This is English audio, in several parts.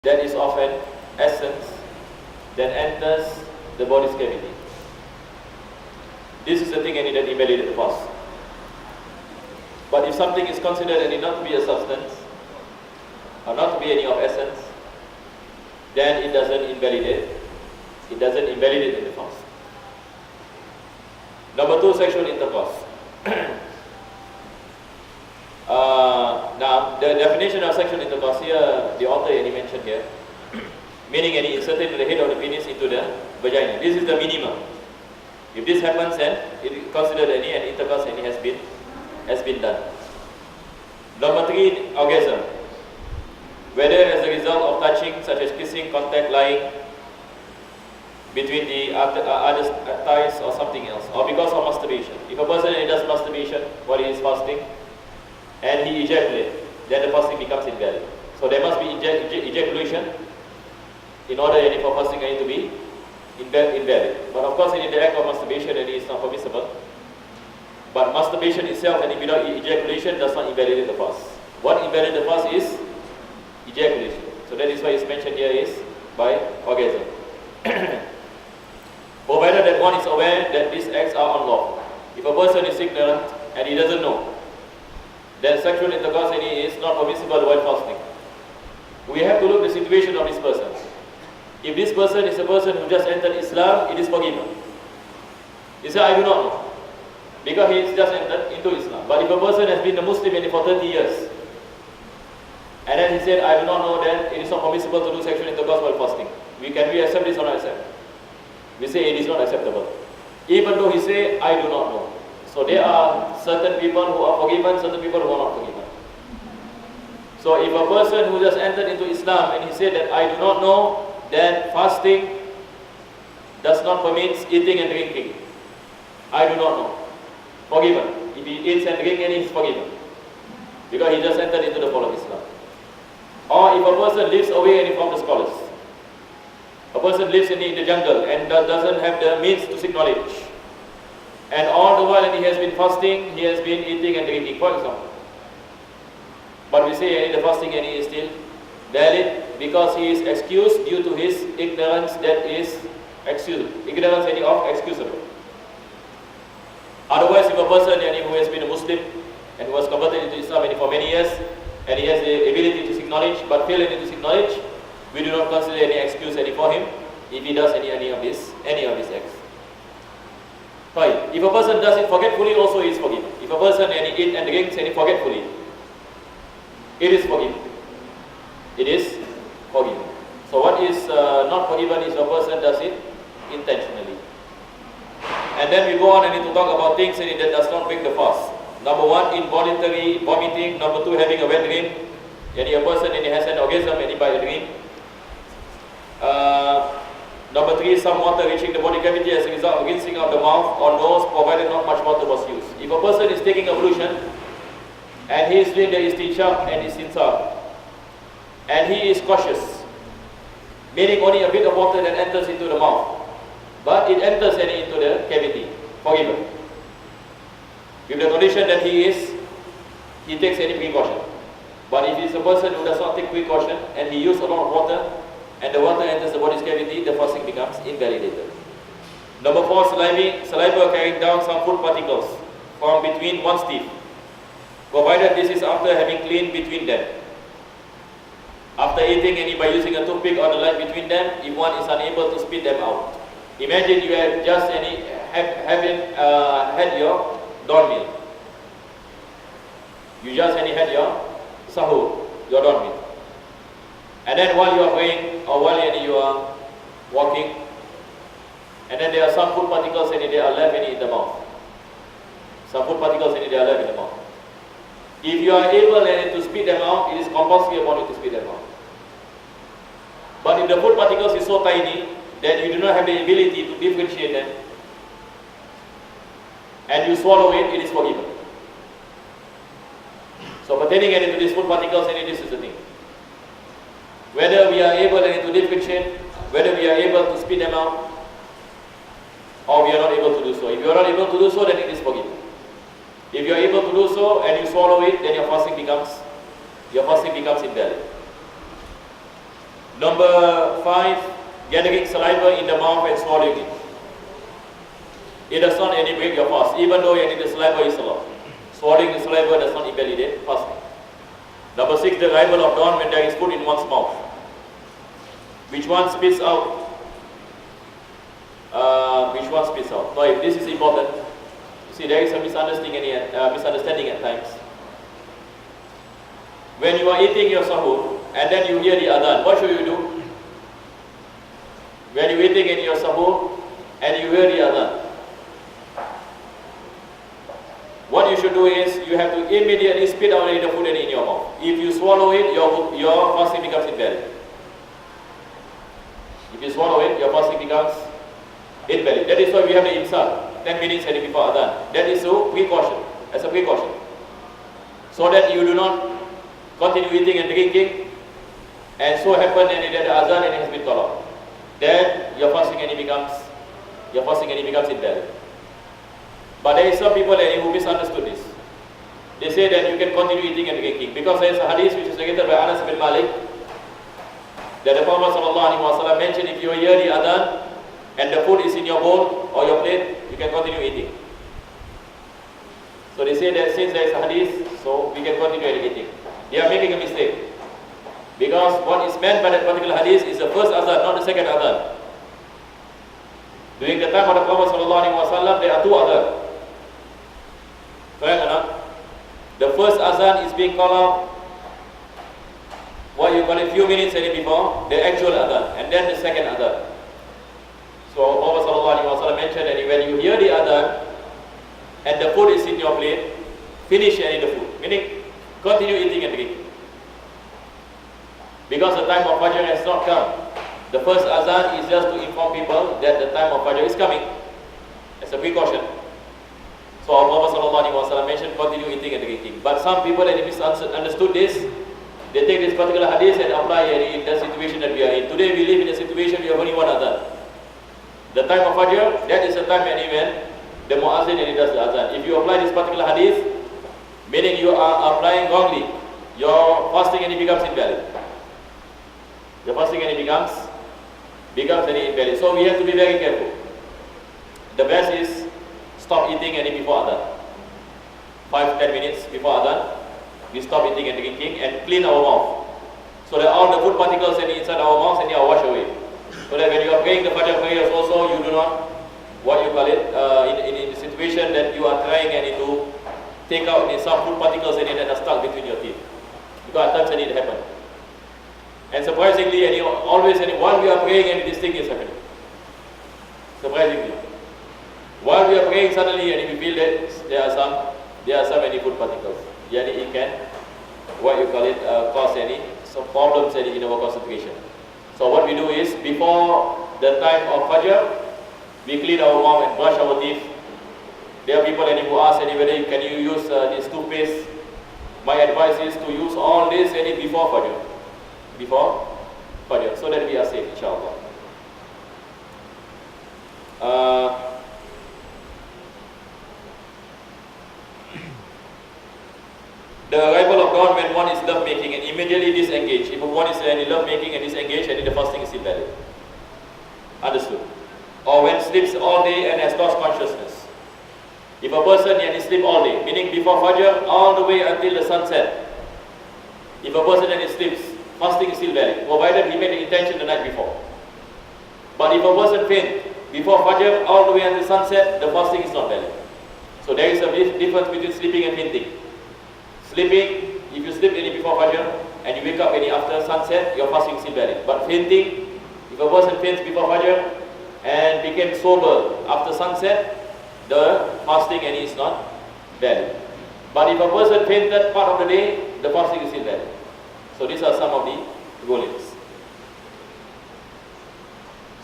that is of an essence that enters the body's cavity. This is the thing any that invalidates the fast. But if something is considered any not to be a substance, or not to be any of essence, then it doesn't invalidate. It doesn't invalidate in the fast. Number 2, sexual intercourse. Now, the definition of sexual intercourse here, the author any mentioned here, meaning any inserting the head of the penis into the vagina. This is the minimum. If this happens, then it is considered any and intercourse any has been done. Number 3, orgasm. Whether as a result of touching, such as kissing, contact, lying between the other thighs or something else, or because of masturbation. If a person does masturbation while he is fasting and he ejaculates, then the fasting becomes invalid. So there must be ejaculation in order for fasting to be invalid. But of course, in the act of masturbation, it is not permissible. But masturbation itself, and without ejaculation, does not invalidate the fast. What invalidates the fast is ejaculation. So that is why it's mentioned here is by orgasm. Provided that one is aware that these acts are unlawful. If a person is ignorant and he doesn't know, then sexual intercourse is not permissible while fasting. We have to look at the situation of this person. If this person is a person who just entered Islam, it is forgiven. He said, I do not know, because he has just entered into Islam. But if a person has been a Muslim for 30 years, and then he said, I do not know, then it is not permissible to do sexual intercourse while fasting. Can we accept this or not accept? We say it is not acceptable. Even though he say, I do not know. So there are certain people who are forgiven, certain people who are not forgiven. So if a person who just entered into Islam and he said that I do not know, then fasting does not permit eating and drinking. I do not know. Forgiven. If he eats and drinks, then he is forgiven, because he just entered into the fold of Islam. Or if a person lives away from the scholars, a person lives in the jungle and doesn't have the means to seek knowledge, and all the while he has been fasting, he has been eating and drinking, for example. But we say the fasting is still valid because he is excused due to his ignorance that is excusable. Ignorance of excusable. Otherwise, if a person who has been a Muslim and who was converted into Islam for many years, and he has the ability to seek knowledge but failed to seek knowledge, we do not consider any excuse for him if he does any of these acts. Right. If a person does it forgetfully, also he is forgiven. If a person eats and drinks forgetfully, it is forgiven. It is forgiven. So what is not forgiven is a person does it intentionally. And then we go on to talk about things that does not break the fast. Number 1, involuntary vomiting. Number 2, having a wet dream. A person has an orgasm by a dream. Number 3, some water reaching the body cavity as a result of rinsing out the mouth or nose, provided not much water was used. If a person is taking ablution and he is doing the istinshaq and istinsar, and he is cautious, meaning only a bit of water that enters into the mouth, but it enters into the cavity, forgiven. With the condition that he takes any precaution. But if it's a person who does not take precaution and he uses a lot of water, and the water enters the body's cavity, the fasting becomes invalidated. Number 4, saliva carrying down some food particles from between one's teeth, provided this is after having cleaned between them. After eating by using a toothpick or the like between them, if one is unable to spit them out. Imagine you have just had your dawn meal. You just had your sahur, your dawn meal. And then while you are praying or while you are walking, and then there are some food particles they are left in the mouth. Some food particles they are left in the mouth. If you are able to spit them out, it is compulsory upon you to spit them out. But if the food particles is so tiny that you do not have the ability to differentiate them, and you swallow it, it is forgiven. So pertaining to these food particles, this is the thing. Whether we are able to differentiate, whether we are able to spit them out, or we are not able to do so. If you are not able to do so, then it is forgiven. If you are able to do so and you swallow it, then your fasting becomes invalid. Number 5, gathering saliva in the mouth and swallowing it. It does not any break your fast, even though the saliva is allowed. Swallowing the saliva does not invalidate fasting. Number 6, the arrival of dawn when there is food in one's mouth. Which one spits out? So if this is important, you see there is a misunderstanding at times. When you are eating your sahur and then you hear the adhan, what should you do? When you are eating in your sahur and you hear the adhan, what you should do is you have to immediately spit out the food in your mouth. If you swallow it, your fasting becomes invalid. If you swallow it, your fasting becomes invalid. That is why we have the imsak 10 minutes before adhan. That is so precaution, as a precaution, so that you do not continue eating and drinking, and so happen that the adhan has been called out. Then your fasting becomes invalid. But there is some people who misunderstood this. They say that you can continue eating and drinking because there is a hadith which is related by Anas bin Malik that the Prophet ﷺ mentioned, if you hear the adhan and the food is in your bowl or your plate, you can continue eating. So they say that since there is a hadith, so we can continue eating. They are making a mistake, because what is meant by that particular hadith is the first adhan, not the second adhan. During the time of the Prophet ﷺ, there are two adhan. Correct or not? The first azan is being called out, what you call it, few minutes before the actual adhan, and then the second adhan. So Prophet ﷺ mentioned that when you hear the adhan and the food is in your plate, finish the food, meaning continue eating and drinking. Because the time of Fajr has not come. The first azan is just to inform people that the time of Fajr is coming, as a precaution. So our Prophet ﷺ mentioned continue eating and drinking. But some people misunderstood this. They take this particular hadith and apply it in the situation that we are in. Today we live in a situation we have only one adhan. The time of Fajr, that is the time when the muazzin does the adhan. If you apply this particular hadith, meaning you are applying wrongly, your fasting becomes invalid. Your fasting becomes invalid. So we have to be very careful. The best is stop eating before adhan. 5-10 minutes before adhan, we stop eating and drinking and clean our mouth, so that all the food particles inside our mouth are washed away. So that when you are praying the Fajr prayers also, you do not, in the situation that you are trying to take out some food particles that are stuck between your teeth. Because at times it happens. And surprisingly, always while we are praying this thing is happening. Surprisingly. While we are praying, suddenly we feel that there are some food particles. It can, cause some problems in our concentration. So what we do is, before the time of Fajr, we clean our mouth and brush our teeth. There are people who ask whether can you use this toothpaste. My advice is to use all this before Fajr. Before Fajr, so that we are safe, inshallah. The arrival of dawn when one is love making and immediately disengage. If one is love making and disengage, the fasting is invalid. Understood? Or when sleeps all day and has lost consciousness. If a person sleeps all day, meaning before Fajr all the way until the sunset, if a person sleeps, fasting is still valid, provided he made the intention the night before. But if a person faints before Fajr all the way until sunset, the fasting is not valid. So there is a difference between sleeping and fainting. Sleeping, if you sleep before Fajr and you wake up after sunset, your fasting is still valid. But fainting, if a person faints before Fajr and became sober after sunset, the fasting is not valid. But if a person fainted part of the day, the fasting is still valid. So these are some of the rulings.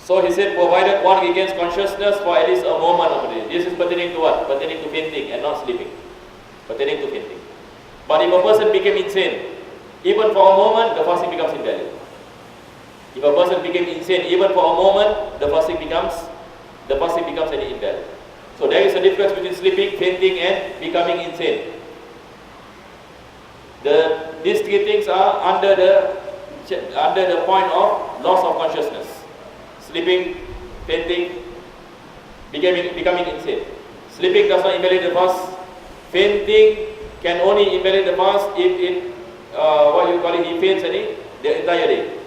So he said, provided one regains consciousness for at least a moment of the day. This is pertaining to what? Pertaining to fainting and not sleeping. Pertaining to fainting. But if a person became insane, even for a moment, the fasting becomes invalid. If a person became insane, even for a moment, the fasting becomes invalid. So there is a difference between sleeping, fainting, and becoming insane. These three things are under the point of loss of consciousness, sleeping, fainting, becoming insane. Sleeping does not invalidate the fast. Fainting can only invalidate the fast if he faints the entire day.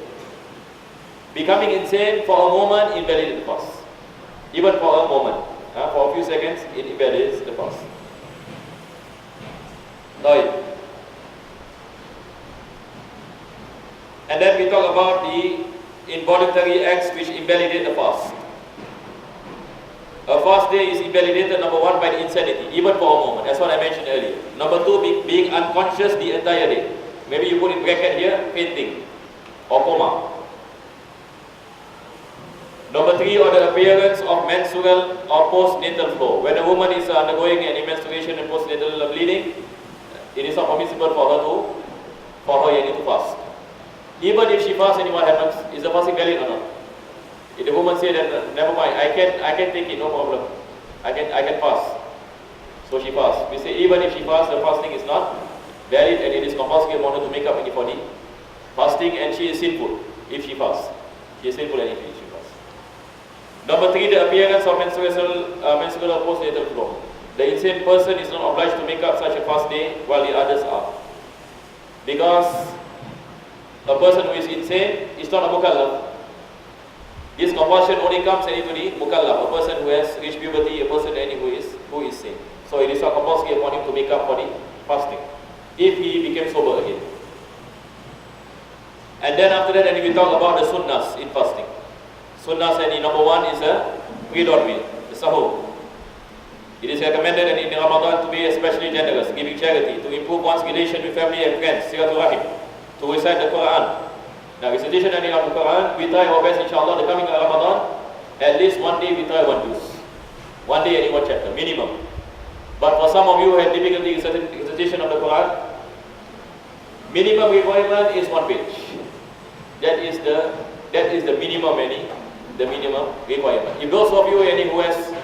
Becoming insane for a moment invalidates the fast. Even for a moment, for a few seconds, it invalidates the fast. Right. And then we talk about the involuntary acts which invalidate the fast. A fast day is invalidated, number one, by the insanity, even for a moment. That's what I mentioned earlier. Number two, being unconscious the entire day. Maybe you put in bracket here, fainting or coma. Number three, or the appearance of menstrual or postnatal flow. When a woman is undergoing an menstruation and postnatal bleeding, it is not permissible for her to fast. Even if she fasts, what happens? Is the fasting valid or not? If the woman says that, never mind, I can take it, no problem. I can fast. So she fasts. We say even if she fasts, the fasting is not valid and it is compulsory upon her to make up any for the fasting, and she is sinful if she fasts. She is sinful and if she fasts. Number three, the appearance of menstrual or postnatal flow. The insane person is not obliged to make up such a fast day while the others are. Because a person who is insane is not a mukallaf. This compulsion only comes to the mukallaf, a person who has reached puberty, a person who is sane. So it is not compulsory upon him to make up for the fasting, if he became sober again. And then after that, we talk about the sunnahs in fasting. Sunnahs, number one is a pre-dawn meal, the sahur. It is recommended in Ramadan to be especially generous, giving charity, to improve one's relation with family and friends, silatul rahim, to recite the Quran. Now, recitation of the Quran, we try our best, inshallah, the coming Ramadan, at least one day we try one juz. One day any one chapter, minimum. But for some of you who have difficulty in recitation of the Quran, minimum requirement is one page. That is the minimum requirement. If those of you who has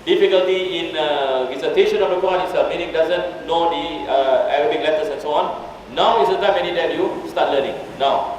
difficulty in recitation of the Quran itself, meaning doesn't know the Arabic letters and so on, now is the time that you start learning. Now.